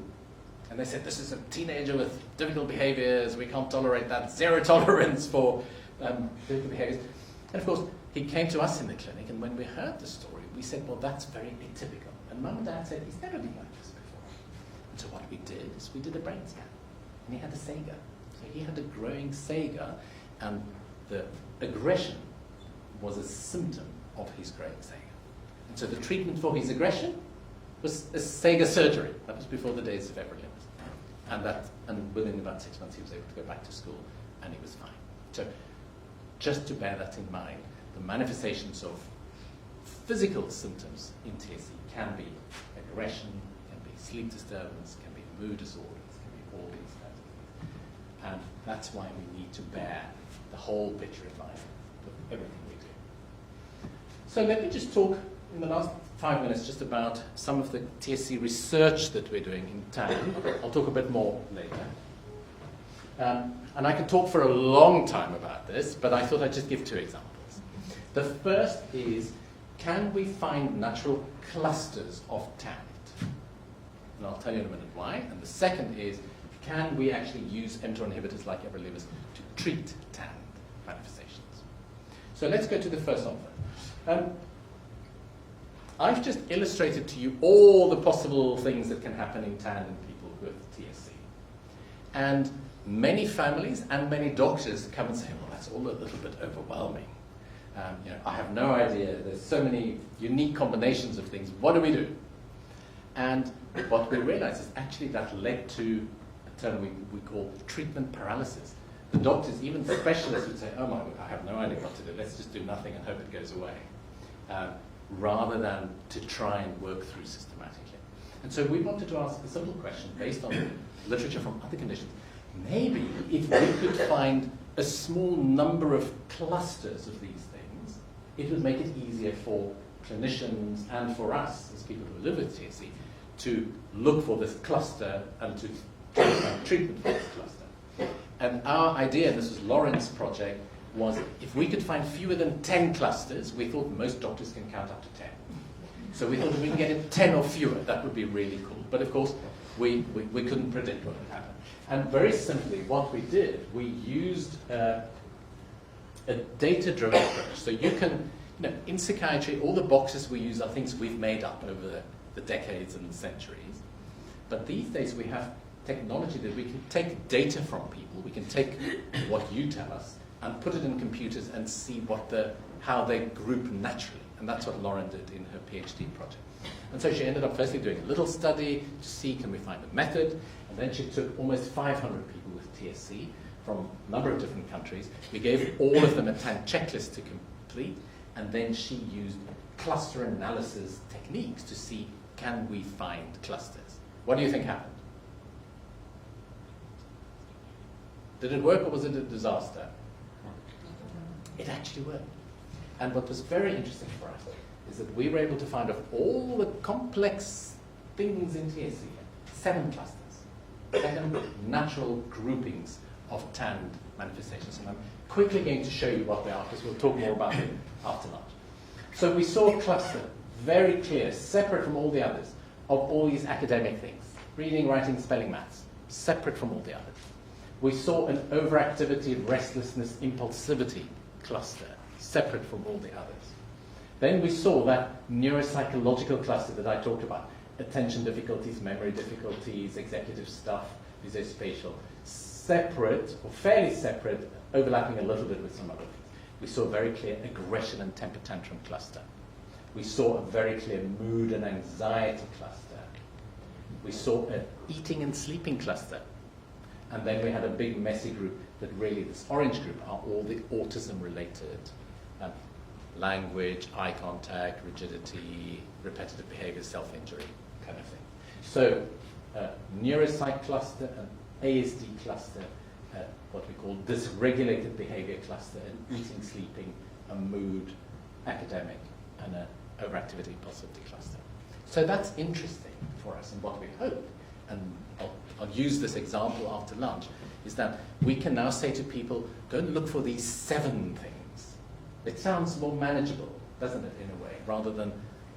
And they said, this is a teenager with difficult behaviors, we can't tolerate that, zero tolerance for difficult behaviors. And of course, he came to us in the clinic, and when we heard the story, we said, well, that's very atypical. And Mum and Dad said, he's never been like this before. And so what we did is we did a brain scan, and he had a SAGA. So he had a growing SAGA, and the aggression was a symptom of his growing SAGA. And so the treatment for his aggression was a SAGA surgery. That was before the days of every limit. And within about 6 months, he was able to go back to school, and he was fine. So just to bear that in mind, the manifestations of physical symptoms in TSC can be aggression, can be sleep disturbance, can be mood disorders, can be all these kinds of things. And that's why we need to bear the whole picture in mind with everything we do. So let me just talk in the last 5 minutes just about some of the TSC research that we're doing in TAND. I'll talk a bit more later. And I could talk for a long time about this, but I thought I'd just give 2 examples. The first is, can we find natural clusters of TAND? And I'll tell you in a minute why. And the second is, can we actually use mTOR inhibitors like everolimus to treat TAND manifestations? So let's go to the first of them. I've just illustrated to you all the possible things that can happen in TAND in people with TSC. And many families and many doctors come and say, well, that's all a little bit overwhelming. I have no idea. There's so many unique combinations of things. What do we do? And what we realized is actually that led to a term we call treatment paralysis. The doctors, even specialists, would say, oh my God, I have no idea what to do. Let's just do nothing and hope it goes away. Rather than to try and work through systematically. And so we wanted to ask a simple question based on literature from other conditions. Maybe if we could find a small number of clusters of these things, it would make it easier for clinicians and for us as people who live with TSC to look for this cluster and to find treatment for this cluster. And our idea, and this was Loren's project, was if we could find fewer than 10 clusters, we thought most doctors can count up to 10. So we thought if we can get it 10 or fewer, that would be really cool. But of course, we couldn't predict what would happen. And very simply, what we did, we used a data-driven approach. So you can, in psychiatry, all the boxes we use are things we've made up over the decades and the centuries. But these days we have technology that we can take data from people, we can take what you tell us, and put it in computers and see how they group naturally. And that's what Loren did in her PhD project. And so she ended up firstly doing a little study to see can we find a method, and then she took almost 500 people with TSC from a number of different countries. We gave all of them a TAND checklist to complete, and then she used cluster analysis techniques to see can we find clusters. What do you think happened? Did it work or was it a disaster? It actually worked. And what was very interesting for us is that we were able to find of all the complex things in TSC, 7 clusters, 7 natural groupings of TAND manifestations. And I'm quickly going to show you what they are because we'll talk more about it after lunch. So we saw a cluster, very clear, separate from all the others, of all these academic things. Reading, writing, spelling, maths, separate from all the others. We saw an overactivity, restlessness, impulsivity cluster, separate from all the others. Then we saw that neuropsychological cluster that I talked about, attention difficulties, memory difficulties, executive stuff, visuospatial, separate, or fairly separate, overlapping a little bit with some other things. We saw a very clear aggression and temper tantrum cluster. We saw a very clear mood and anxiety cluster. We saw an eating and sleeping cluster. And then we had a big messy group that really, this orange group, are all the autism-related language, eye contact, rigidity, repetitive behavior, self-injury kind of thing. So neuropsych cluster, an ASD cluster, what we call dysregulated behavior cluster, an eating, sleeping, a mood, academic, and an overactivity, impulsivity cluster. So that's interesting for us, and what we hope, and I'll use this example after lunch, is that we can now say to people, go and look for these 7 things. It sounds more manageable, doesn't it, in a way, rather than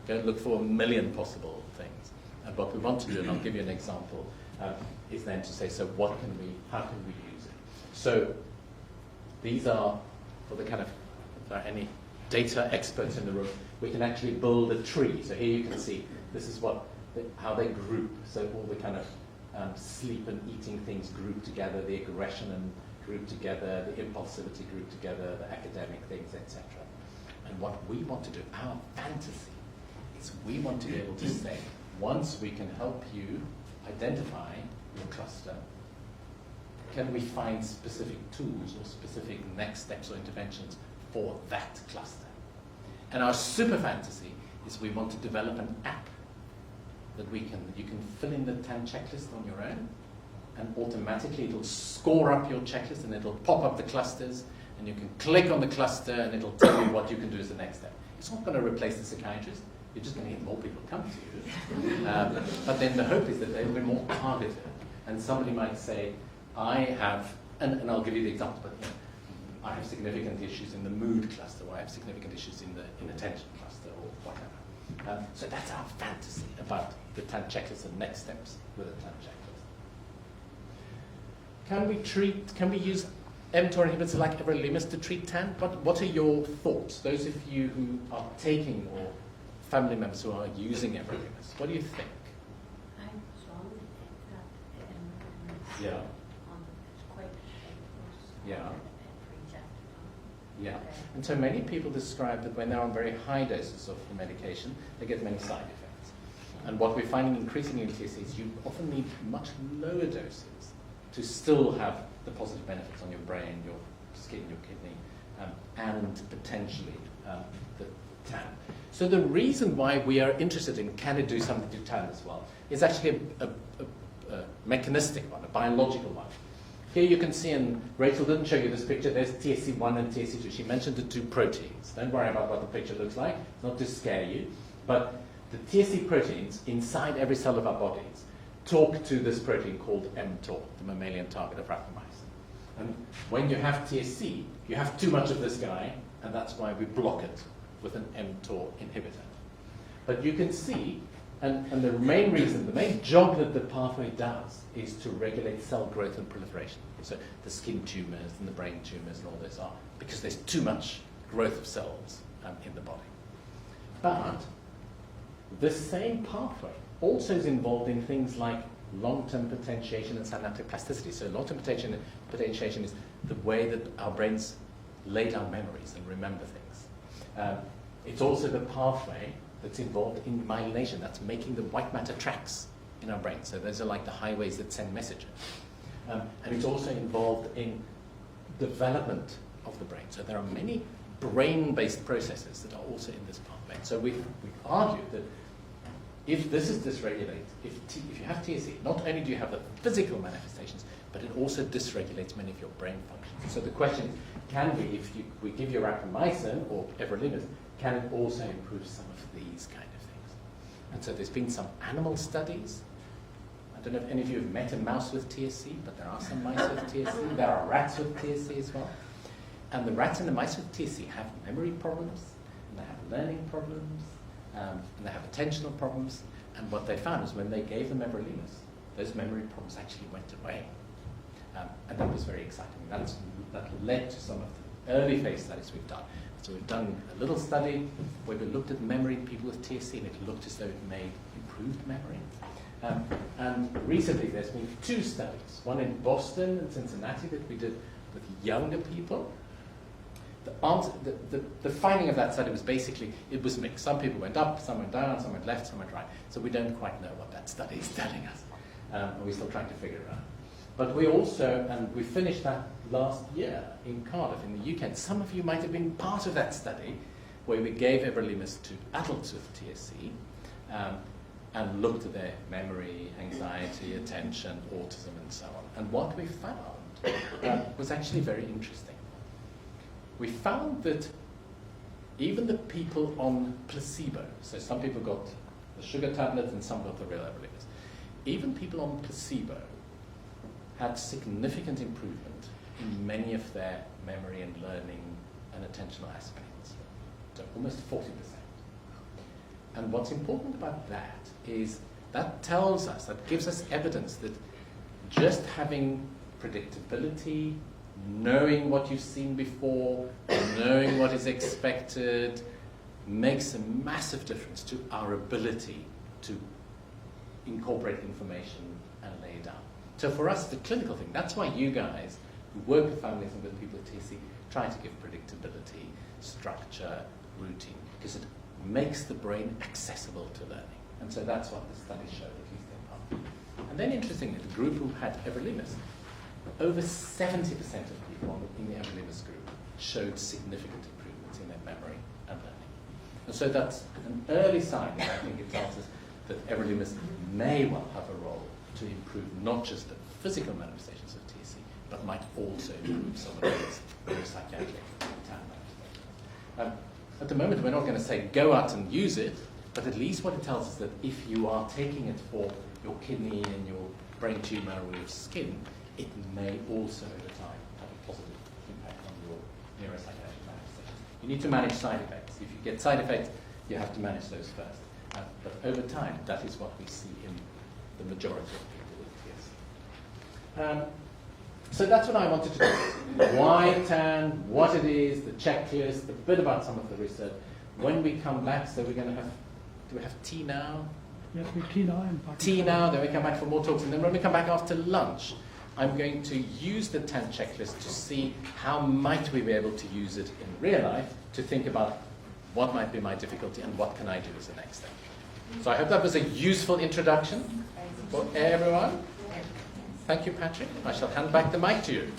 go and look for 1 million possible things. And what we want to do, and I'll give you an example, is then to say, so how can we use it? So these are, for the kind of, if there are any data experts in the room, we can actually build a tree. So here you can see, this is how they group. So all the kind of sleep and eating things group together, the aggression and group together, the impulsivity group together, the academic things, etc. And what we want to do, our fantasy, is we want to be able to say, once we can help you identify your cluster, can we find specific tools or specific next steps or interventions for that cluster? And our super fantasy is we want to develop an app that you can fill in the TAND checklist on your own, and automatically it'll score up your checklist and it'll pop up the clusters, and you can click on the cluster and it'll tell you what you can do as the next step. It's not going to replace the psychiatrist, you're just going to get more people come to you. But then the hope is that they'll be more targeted, and somebody might say, I have, and I'll give you the example, but I have significant issues in the mood cluster, or I have significant issues in attention cluster, or whatever. So that's our fantasy about the TAND checklist and next steps with a TAND checklist. Can we use mTOR inhibitors like everolimus to treat TAND? What are your thoughts? Those of you who are taking or family members who are using everolimus. What do you think? I strongly think that Yeah. it's quite a Yeah. rejected. Yeah. And so many people describe that when they're on very high doses of the medication, they get many side effects. And what we're finding increasingly in TSC is you often need much lower doses to still have the positive benefits on your brain, your skin, your kidney, and potentially the TAND. So the reason why we are interested in can it do something to TAND as well is actually a mechanistic one, a biological one. Here you can see, and Rachel didn't show you this picture, there's TSC1 and TSC2. She mentioned the two proteins. Don't worry about what the picture looks like, it's not to scare you. But the TSC proteins inside every cell of our bodies talk to this protein called mTOR, the mammalian target of rapamycin. And when you have TSC, you have too much of this guy, and that's why we block it with an mTOR inhibitor. But you can see, and the main reason, the main job that the pathway does is to regulate cell growth and proliferation. So the skin tumors and the brain tumors and all this are because there's too much growth of cells in the body. But the same pathway also is involved in things like long-term potentiation and synaptic plasticity. So long-term potentiation is the way that our brains lay down memories and remember things. It's also the pathway that's involved in myelination. That's making the white matter tracks in our brain. So those are like the highways that send messages. And it's also involved in development of the brain. So there are many brain-based processes that are also in this pathway. So we've argued that if this is dysregulated, if you have TSC, not only do you have the physical manifestations, but it also dysregulates many of your brain functions. So the question is, can we, if we give you rapamycin or everolimus, can it also improve some of these kind of things? And so there's been some animal studies. I don't know if any of you have met a mouse with TSC, but there are some mice with TSC. There are rats with TSC as well. And the rats and the mice with TSC have memory problems, and they have learning problems, and they have attentional problems. And what they found is when they gave them everolimus, those memory problems actually went away. And that was very exciting. That led to some of the early phase studies we've done. So we've done a little study where we looked at memory in people with TSC, and it looked as though it made improved memory. And recently there's been two studies, one in Boston and Cincinnati that we did with younger people. The finding of that study was basically, it was mixed. Some people went up, some went down, some went left, some went right. So we don't quite know what that study is telling us. And we're still trying to figure it out. But we also, and we finished that last year in Cardiff in the UK. And some of you might have been part of that study where we gave everolimus to adults with TSC and looked at their memory, anxiety, attention, autism, and so on. And what we found was actually very interesting. We found that even the people on placebo, so some people got the sugar tablets and some got the real everolimus, even people on placebo had significant improvement in many of their memory and learning and attentional aspects. So almost 40%. And what's important about that is that tells us, that gives us evidence that just having predictability, knowing what you've seen before, knowing what is expected, makes a massive difference to our ability to incorporate information and lay it down. So for us, the clinical thing, that's why you guys who work with families and with people with TSC try to give predictability, structure, routine, because it makes the brain accessible to learning. And so that's what the study showed, at least in part. And then interestingly, the group who had everolimus, over 70% of people in the everolimus group showed significant improvements in their memory and learning. And so that's an early sign, and I think it tells us that everolimus may well have a role to improve not just the physical manifestations of TSC, but might also improve some of these neuropsychiatric TAND manifestations. At the moment, we're not going to say go out and use it, but at least what it tells us that if you are taking it for your kidney and your brain tumor or your skin, it may also over time have a positive impact on your neuropsychiatric manifestations. You need to manage side effects. If you get side effects, you have to manage those first. But over time, that is what we see in the majority of people with TSC. So that's what I wanted to do. Why TAND, what it is, the checklist, a bit about some of the research. When we come back, so we're going to have Do we have tea now? Yes, we have tea now. And Tea now, then we come back for more talks, and then when we come back after lunch, I'm going to use the TAND checklist to see how might we be able to use it in real life to think about what might be my difficulty and what can I do as the next step. So I hope that was a useful introduction for everyone. Thank you, Patrick. I shall hand back the mic to you.